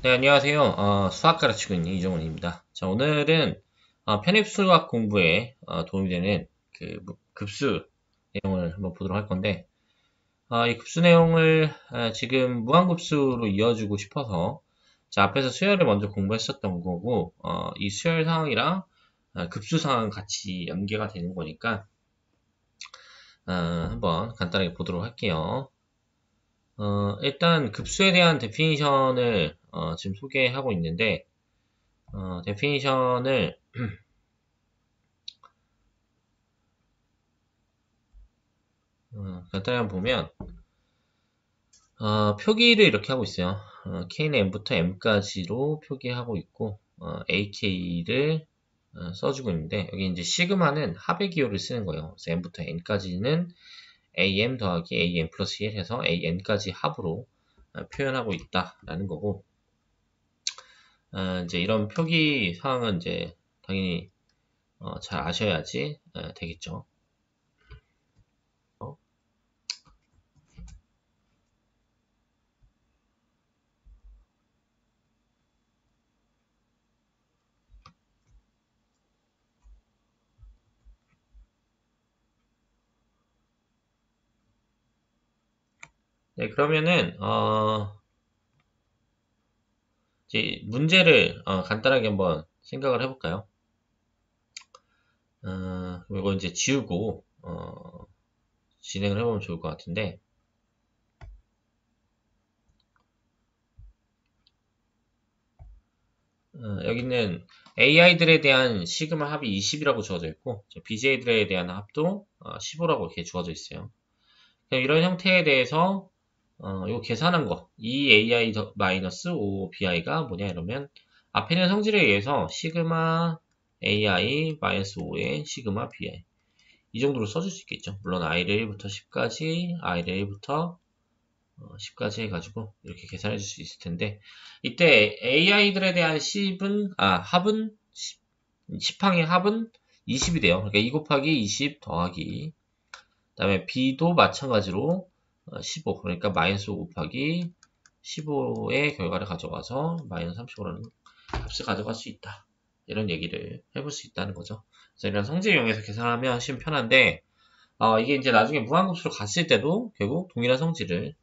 네, 안녕하세요. 수학 가르치고 있는 이정원입니다. 자, 오늘은 편입수학 공부에 도움이 되는 급수 내용을 한번 보도록 할 건데, 이 급수 내용을 지금 무한급수로 이어주고 싶어서, 자, 앞에서 수열을 먼저 공부했었던 거고, 이 수열 상황이랑 급수 상황 같이 연계가 되는 거니까, 한번 간단하게 보도록 할게요. 일단 급수에 대한 데피니션을 지금 소개하고 있는데, 데피니션을 간단히 한번 보면 표기를 이렇게 하고 있어요. k는 m부터 m까지로 표기하고 있고 ak를 써주고 있는데 여기 이제 시그마는 합의 기호를 쓰는 거예요. 그래서 m부터 n까지는 am 더하기 am 플러스 1 해서 an까지 합으로 표현하고 있다라는 거고 이제 이런 표기 사항은 이제 당연히 잘 아셔야지 되겠죠. 네, 그러면은 이제 문제를 간단하게 한번 생각을 해볼까요? 이거 이제 지우고 진행을 해보면 좋을 것 같은데 여기는 AI들에 대한 시그마 합이 20이라고 주어져 있고 BJ들에 대한 합도 15라고 이렇게 주어져 있어요. 이런 형태에 대해서 이거 계산한 거 2AI 마이너스 5BI가 뭐냐 이러면 앞에 있는 성질에 의해서 시그마 AI 마이너스 5의 시그마 BI 이 정도로 써줄 수 있겠죠. 물론 i를 1부터 10까지, i를 1부터 10까지 해가지고 이렇게 계산해 줄 수 있을 텐데 이때 AI들에 대한 합은 10항의 합은 20이 돼요. 그러니까 2 곱하기 20 더하기 그 다음에 B도 마찬가지로 15 그러니까 마이너스 5 곱하기 15의 결과를 가져가서 마이너스 35라는 값을 가져갈 수 있다. 이런 얘기를 해볼 수 있다는 거죠. 그래서 이런 성질 이용해서 계산하면 훨씬 편한데 이게 이제 나중에 무한급수로 갔을 때도 결국 동일한 성질을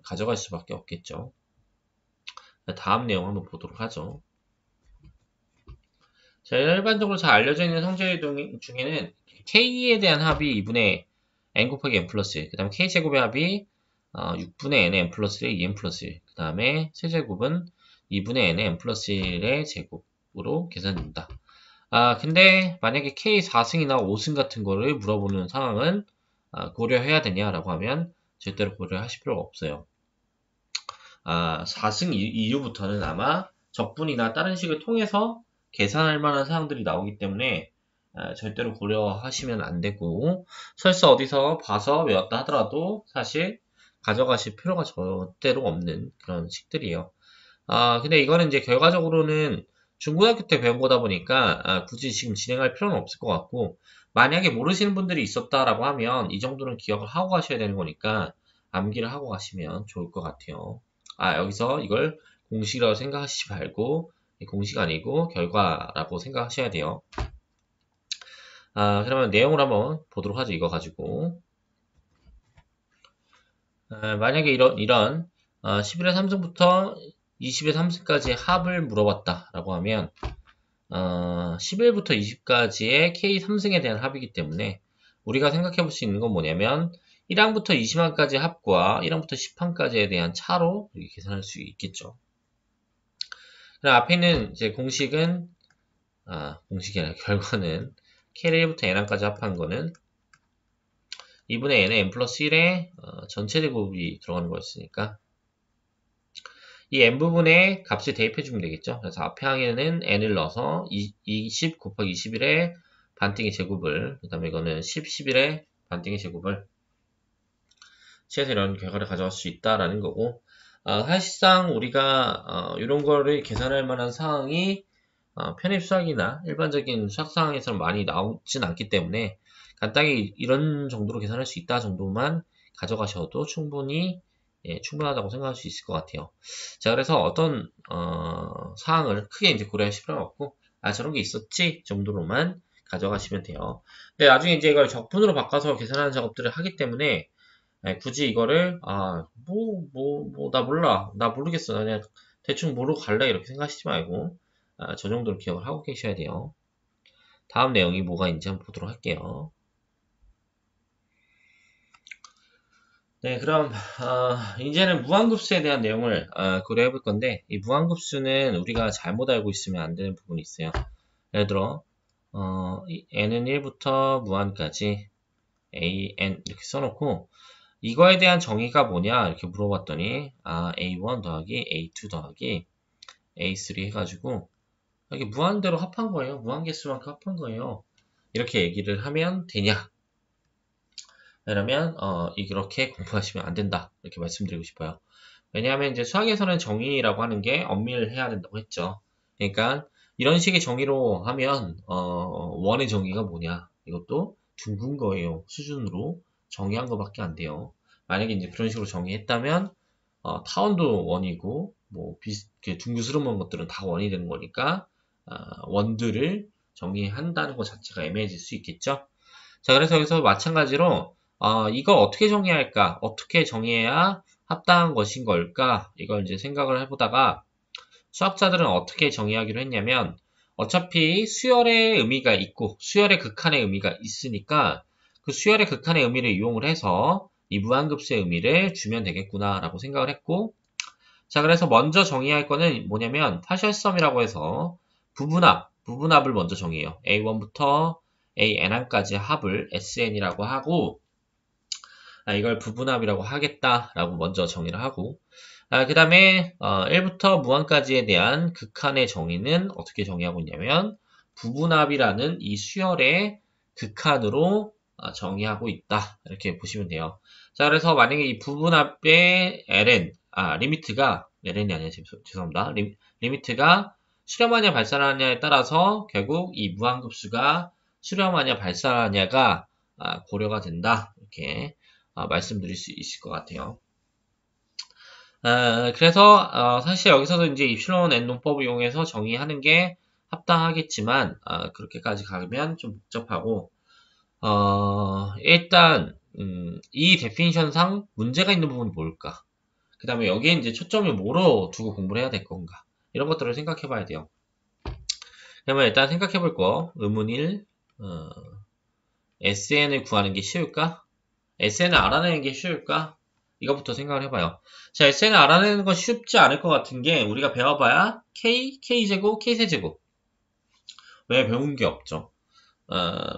가져갈 수밖에 없겠죠. 다음 내용 한번 보도록 하죠. 자, 일반적으로 잘 알려져 있는 성질 중에는 K에 대한 합이 2분의 n 곱하기 n 플러스 1, 그 다음에 K제곱의 합이 6분의 n의 n 플러스 1의 2n 플러스 1, 그 다음에 세제곱은 2분의 n의 n 플러스 1의 제곱으로 계산됩니다. 근데 만약에 K 4승이나 5승 같은 거를 물어보는 상황은 고려해야 되냐라고 하면 절대로 고려하실 필요가 없어요. 4승 이후부터는 아마 적분이나 다른 식을 통해서 계산할 만한 사항들이 나오기 때문에 절대로 고려하시면 안 되고 설사 어디서 봐서 외웠다 하더라도 사실 가져가실 필요가 절대로 없는 그런 식들이에요. 근데 이거는 이제 결과적으로는 중고등학교 때 배운 거다 보니까 굳이 지금 진행할 필요는 없을 것 같고 만약에 모르시는 분들이 있었다라고 하면 이 정도는 기억을 하고 가셔야 되는 거니까 암기를 하고 가시면 좋을 것 같아요. 여기서 이걸 공식이라고 생각하시지 말고 공식 아니고 결과라고 생각하셔야 돼요. 그러면 내용을 한번 보도록 하죠. 이거 가지고 만약에 이런 11의 3승부터 20의 3승까지의 합을 물어봤다라고 하면 11부터 20까지의 K 3승에 대한 합이기 때문에 우리가 생각해 볼 수 있는 건 뭐냐면 1항부터 20항까지 합과 1항부터 10항까지에 대한 차로 이렇게 계산할 수 있겠죠. 그럼 앞에 있는 이제 공식은 공식이 아니라 결과는 K를 1부터 N항까지 합한 거는 2분의 N의 N 플러스 1의 전체 제곱이 들어가는 거였으니까 이 n 부분에 값을 대입해 주면 되겠죠. 그래서 앞에 항에는 n을 넣어서 20 곱하기 21의 반띵의 제곱을 그 다음에 이거는 10, 11의 반띵의 제곱을 취해서 이런 결과를 가져갈 수 있다라는 거고 사실상 우리가 이런 거를 계산할 만한 사항이 편입 수학이나 일반적인 수학 상황에서는 많이 나오진 않기 때문에 간단히 이런 정도로 계산할 수 있다 정도만 가져가셔도 충분히 예, 충분하다고 생각할 수 있을 것 같아요. 자, 그래서 어떤 사항을 크게 이제 고려하실 필요는 없고, 아, 저런 게 있었지 정도로만 가져가시면 돼요. 근데 나중에 이제 이걸 적분으로 바꿔서 계산하는 작업들을 하기 때문에 예, 굳이 이거를 나 몰라, 나 모르겠어, 나 그냥 대충 모르고 갈래 이렇게 생각하시지 말고 저 정도로 기억을 하고 계셔야 돼요. 다음 내용이 뭐가 있는지 한번 보도록 할게요. 네, 그럼 이제는 무한급수에 대한 내용을 고려해 볼 건데, 이 무한급수는 우리가 잘못 알고 있으면 안 되는 부분이 있어요. 예를 들어 이 n은 1부터 무한까지 an 이렇게 써놓고, 이거에 대한 정의가 뭐냐 이렇게 물어봤더니 a1 더하기 a2 더하기 a3 해가지고 이게 무한대로 합한 거예요. 무한개수만큼 합한 거예요. 이렇게 얘기를 하면 되냐? 그러면 이렇게 공부하시면 안 된다 이렇게 말씀드리고 싶어요. 왜냐하면 이제 수학에서는 정의라고 하는 게 엄밀해야 된다고 했죠. 그러니까 이런 식의 정의로 하면 원의 정의가 뭐냐, 이것도 둥근 거예요. 수준으로 정의한 거밖에 안 돼요. 만약에 이제 그런 식으로 정의했다면 타원도 원이고 뭐 둥그스름한 것들은 다 원이 되는 거니까 원들을 정의한다는 것 자체가 애매해질 수 있겠죠. 자, 그래서 여기서 마찬가지로 이걸 어떻게 정의할까? 어떻게 정의해야 합당한 것인 걸까? 이걸 이제 생각을 해보다가 수학자들은 어떻게 정의하기로 했냐면, 어차피 수열의 의미가 있고 수열의 극한의 의미가 있으니까 그 수열의 극한의 의미를 이용을 해서 이 무한급수의 의미를 주면 되겠구나 라고 생각을 했고, 자, 그래서 먼저 정의할 거는 뭐냐면 파셜섬이라고 해서 부분합을 먼저 정의해요. A1부터 AN1까지 합을 SN이라고 하고, 이걸 부분합이라고 하겠다라고 먼저 정의를 하고, 그 다음에 1부터 무한까지에 대한 극한의 정의는 어떻게 정의하고 있냐면 부분합이라는 이 수열의 극한으로 정의하고 있다 이렇게 보시면 돼요. 자, 그래서 만약에 이 부분합의 리미트가 ln이 아니라 죄송합니다. 리미트가 수렴하냐 발산하냐에 따라서 결국 이 무한급수가 수렴하냐 발산하냐가 고려가 된다 이렇게 말씀드릴 수 있을 것 같아요. 그래서 사실 여기서도 이제 입실론 n 논법을 이용해서 정의하는 게 합당하겠지만 그렇게까지 가면 좀 복잡하고, 일단 이 데피니션상 문제가 있는 부분이 뭘까? 그 다음에 여기에 이제 초점을 뭐로 두고 공부를 해야 될 건가? 이런 것들을 생각해 봐야 돼요. 그러면 일단 생각해 볼 거, 의문 1, SN을 구하는 게 쉬울까? SN을 알아내는 게 쉬울까? 이것부터 생각을 해봐요. 자, SN을 알아내는 건 쉽지 않을 것 같은 게, 우리가 배워봐야 K, K제곱, K세제곱. 왜 배운 게 없죠?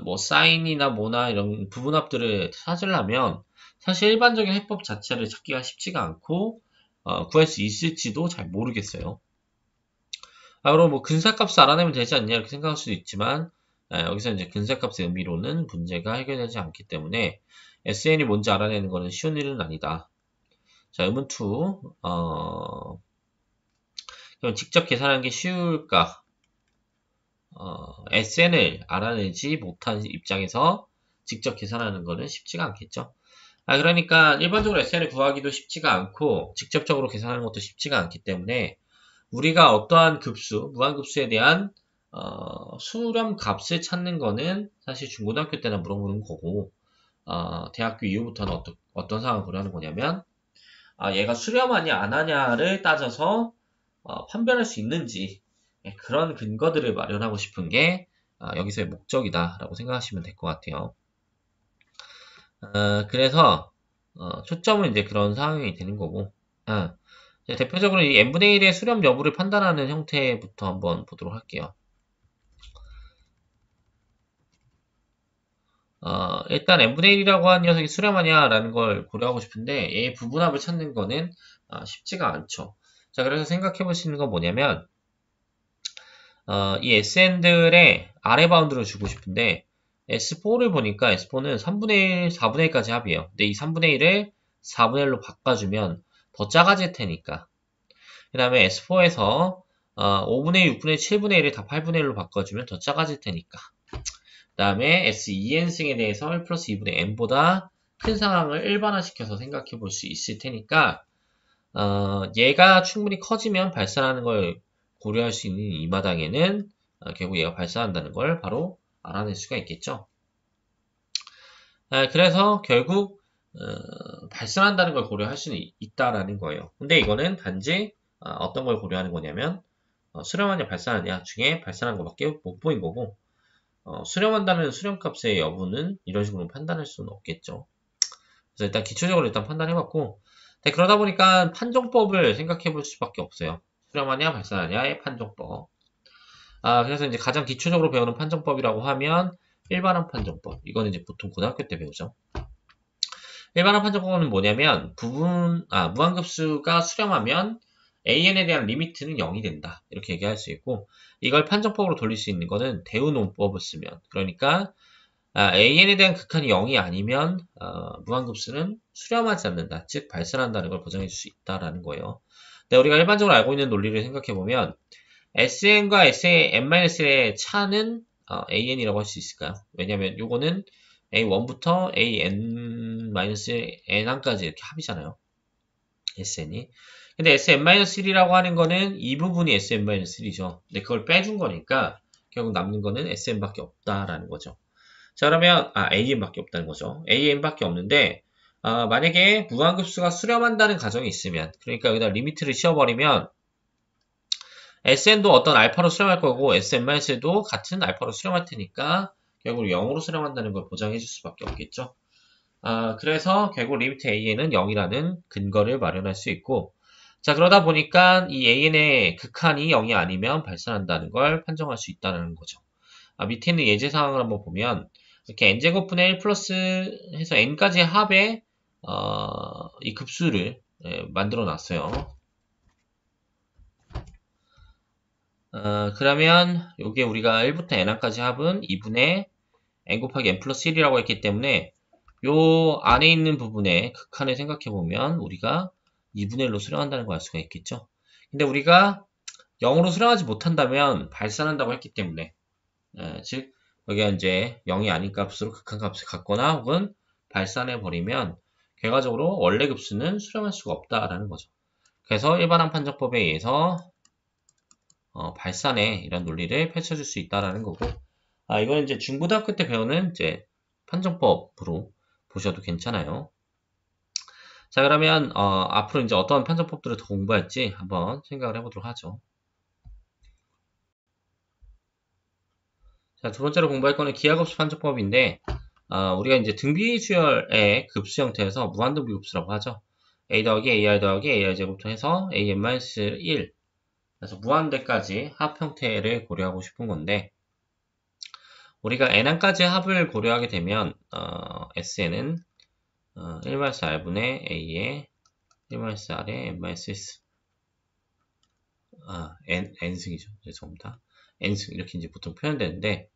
뭐, 사인이나 뭐나 이런 부분합들을 찾으려면, 사실 일반적인 해법 자체를 찾기가 쉽지가 않고, 구할 수 있을지도 잘 모르겠어요. 그럼 뭐, 근사값을 알아내면 되지 않냐, 이렇게 생각할 수도 있지만, 여기서 이제 근사값의 의미로는 문제가 해결되지 않기 때문에, SN이 뭔지 알아내는 것은 쉬운 일은 아니다. 자, 의문 2. 그럼 직접 계산하는 게 쉬울까? SN을 알아내지 못한 입장에서 직접 계산하는 것은 쉽지가 않겠죠. 그러니까 일반적으로 SN을 구하기도 쉽지가 않고 직접적으로 계산하는 것도 쉽지가 않기 때문에 우리가 어떠한 급수, 무한급수에 대한 수렴 값을 찾는 거는 사실 중고등학교 때나 물어보는 거고, 대학교 이후부터는 어떤 상황을 고려하는 거냐면, 얘가 수렴하냐 안 하냐를 따져서 판별할 수 있는지, 그런 근거들을 마련하고 싶은 게 여기서의 목적이다 라고 생각하시면 될 것 같아요. 그래서 초점은 이제 그런 상황이 되는 거고, 대표적으로 이 n분의 1의 수렴 여부를 판단하는 형태부터 한번 보도록 할게요. 일단 n분의 1이라고 하는 녀석이 수렴하냐라는 걸 고려하고 싶은데 얘의 부분합을 찾는 거는 쉽지가 않죠. 자, 그래서 생각해 보시는 건 뭐냐면 이 SN들의 아래 바운드를 주고 싶은데 S4를 보니까 S4는 3분의 1, 4분의 1까지 합이에요. 근데 이 3분의 1을 4분의 1로 바꿔주면 더 작아질 테니까. 그 다음에 S4에서 5분의 1, 6분의 1, 7분의 1을 다 8분의 1로 바꿔주면 더 작아질 테니까. 그 다음에 S2n승에 대해서 1 플러스 2분의 n보다 큰 상황을 일반화시켜서 생각해 볼 수 있을 테니까 얘가 충분히 커지면 발산하는 걸 고려할 수 있는 이 마당에는 결국 얘가 발산한다는 걸 바로 알아낼 수가 있겠죠. 그래서 결국 발산한다는 걸 고려할 수는 있다라는 거예요. 근데 이거는 단지 어떤 걸 고려하는 거냐면 수렴하냐 발산하냐 중에 발산한 것밖에 못 보인 거고 수렴한다는 수렴값의 여부는 이런 식으로 판단할 수는 없겠죠. 그래서 일단 기초적으로 일단 판단해봤고 그러다 보니까 판정법을 생각해 볼 수밖에 없어요. 수렴하냐 발산하냐의 판정법. 그래서 이제 가장 기초적으로 배우는 판정법이라고 하면 일반항 판정법. 이거는 이제 보통 고등학교 때 배우죠. 일반항 판정법은 뭐냐면 무한급수가 수렴하면 AN에 대한 리미트는 0이 된다. 이렇게 얘기할 수 있고 이걸 판정법으로 돌릴 수 있는 거는 대우논법을 쓰면 그러니까 AN에 대한 극한이 0이 아니면 무한급수는 수렴하지 않는다. 즉 발산한다는 걸 보장해 줄 수 있다라는 거예요. 근데 우리가 일반적으로 알고 있는 논리를 생각해보면 SN과 SN-의 차는 AN이라고 할 수 있을까요? 왜냐면 요거는 A1부터 AN-N1까지 이렇게 합이잖아요. SN이. 근데 SN-1이라고 하는 거는 이 부분이 SN-1죠. 근데 그걸 빼준 거니까 결국 남는 거는 SN밖에 없다라는 거죠. 자, 그러면, AN밖에 없다는 거죠. AN밖에 없는데, 만약에 무한급수가 수렴한다는 가정이 있으면, 그러니까 여기다 리미트를 씌워버리면, SN도 어떤 알파로 수렴할 거고, SN-도 같은 알파로 수렴할 테니까, 결국 0으로 수렴한다는 걸 보장해 줄 수밖에 없겠죠. 그래서 결국 리미트 AN은 0이라는 근거를 마련할 수 있고, 자, 그러다 보니까 이 AN의 극한이 0이 아니면 발산한다는 걸 판정할 수 있다는 거죠. 밑에 있는 예제 상황을 한번 보면, 이렇게 n제곱분의 1 플러스 해서 n까지의 합의 이 급수를 만들어 놨어요. 그러면 요게 우리가 1부터 n까지 합은 2분의 n 곱하기 n 플러스 1이라고 했기 때문에 요 안에 있는 부분의 극한을 생각해보면 우리가 2분의 1로 수렴한다는 걸 알 수가 있겠죠. 근데 우리가 0으로 수렴하지 못한다면 발산한다고 했기 때문에 즉 여기가 이제 0이 아닌 값으로 극한값을 갖거나 혹은 발산해버리면 결과적으로 원래 급수는 수렴할 수가 없다라는 거죠. 그래서 일반항 판정법에 의해서 발산의 이런 논리를 펼쳐줄 수 있다라는 거고 이거는 이제 중고등학교 때 배우는 이제 판정법으로 보셔도 괜찮아요. 자, 그러면 앞으로 이제 어떤 판정법들을 더 공부할지 한번 생각을 해보도록 하죠. 자, 두 번째로 공부할 거는 기하급수 판정법인데 우리가 이제 등비수열의 급수 형태에서 무한등비급수라고 하죠. a 더하기 ar 더하기 ar 제곱부터 해서 an-1 그래서 무한대까지 합 형태를 고려하고 싶은 건데 우리가 n항까지 합을 고려하게 되면 sn은 1-r분의 a에 1-r에 n-s n승이죠. 죄송합니다. n승 이렇게 이제 보통 표현되는데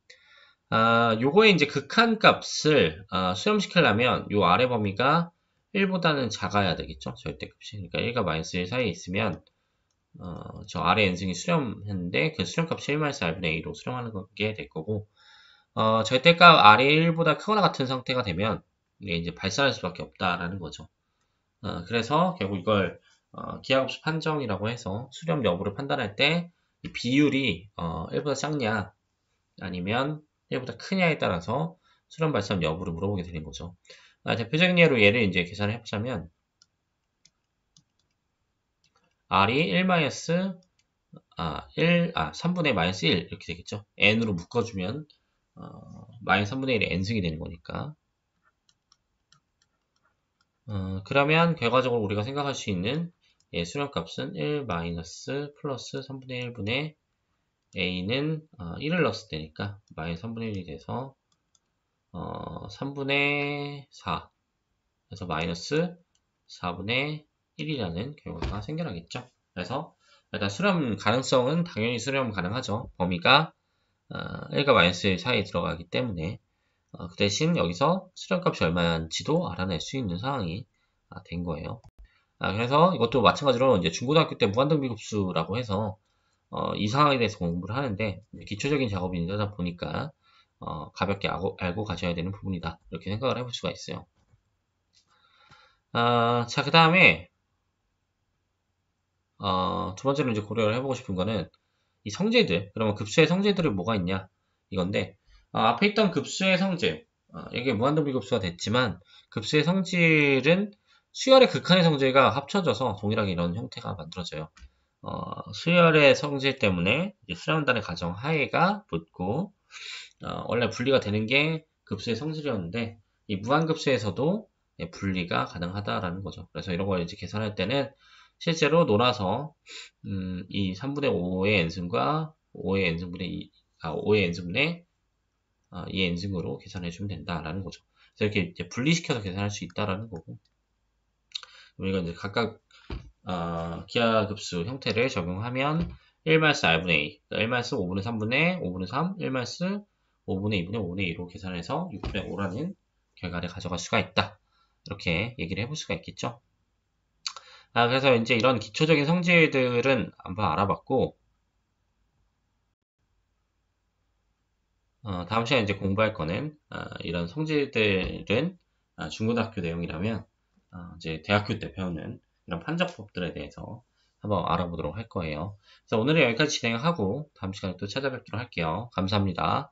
요거의 이제 극한값을 수렴시키려면 요 아래 범위가 1보다는 작아야 되겠죠. 절대값이. 그러니까 1과 마이너스 1 사이에 있으면 저 아래 n승이 수렴했는데 그 수렴값이 1-r분의 a로 수렴하는 게 될 거고 절대값 r이 1보다 크거나 같은 상태가 되면 이게 이제 발산할 수밖에 없다라는 거죠. 그래서 결국 이걸 기하급수 판정이라고 해서 수렴 여부를 판단할 때 이 비율이 1보다 작냐 아니면 1보다 크냐에 따라서 수렴 발산 여부를 물어보게 되는 거죠. 대표적인 예로 얘를 이제 계산을 해보자면 r이 3분의 마이너스 1 이렇게 되겠죠. n으로 묶어주면 마이너스 3분의 1이 n승이 되는 거니까 그러면 결과적으로 우리가 생각할 수 있는 수렴값은 1 마이너스 플러스 3분의 1분의 a는 1을 넣었을 때니까 마이너스 3분의 1이 돼서 3분의 4 그래서 마이너스 4분의 1이라는 결과가 생겨나겠죠. 그래서 일단 수렴 가능성은 당연히 수렴 가능하죠. 범위가 1과 마이너스 1 사이에 들어가기 때문에 그 대신 여기서 수렴값이 얼마인지도 알아낼 수 있는 상황이 된 거예요. 그래서 이것도 마찬가지로 이제 중고등학교 때 무한등비급수라고 해서 이 상황에 대해서 공부를 하는데 기초적인 작업이다 보니까 가볍게 알고 가셔야 되는 부분이다 이렇게 생각을 해볼 수가 있어요. 자, 그 다음에 두 번째로 이제 고려를 해보고 싶은 거는 이 성질들. 그러면 급수의 성질들이 뭐가 있냐? 이건데, 앞에 있던 급수의 성질. 이게 무한등비급수가 됐지만, 급수의 성질은 수열의 극한의 성질과 합쳐져서 동일하게 이런 형태가 만들어져요. 수열의 성질 때문에 수렴단의 가정 하해가 붙고, 원래 분리가 되는 게 급수의 성질이었는데, 이 무한급수에서도 분리가 가능하다라는 거죠. 그래서 이런 걸 이제 계산할 때는 실제로 놀아서 이 3분의 5의 n승과 5의 n승분의 2, 5의 n승분의 2의 n승으로 계산해 주면 된다라는 거죠. 그래서 이렇게 이제 분리시켜서 계산할 수 있다라는 거고, 우리가 이제 각각 기하급수 형태를 적용하면 1마이너스 r분의 a, 1마이너스 5분의 3분의 5분의 3, 1마이너스 5분의 2분의 5분의 2로 계산해서 6분의 5라는 결과를 가져갈 수가 있다. 이렇게 얘기를 해볼 수가 있겠죠. 그래서 이제 이런 기초적인 성질들은 한번 알아봤고, 다음 시간에 이제 공부할 거는, 이런 성질들은 중고등학교 내용이라면, 이제 대학교 때 배우는 이런 판정법들에 대해서 한번 알아보도록 할 거예요. 그래서 오늘은 여기까지 진행하고, 다음 시간에 또 찾아뵙도록 할게요. 감사합니다.